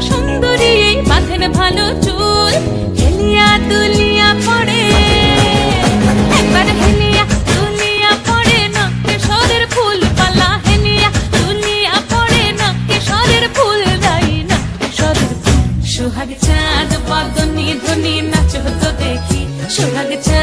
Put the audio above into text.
সুন্দরী বাঁধেন ভালো চুল, হেলিয়া দুলিয়া পড়ে, একবার হেলিয়া দুলিয়া পড়ে নক্কেশ্বরের ফুল পালা, হেলিয়া দুলিয়া পড়ে নক্কেশ্বরের ফুল দাই নক্কেশ্বরের ফুল। সোহাগ চাঁদ বদনি ধ্বনি নাচ হতো দেখি, সোহাগ চাঁদ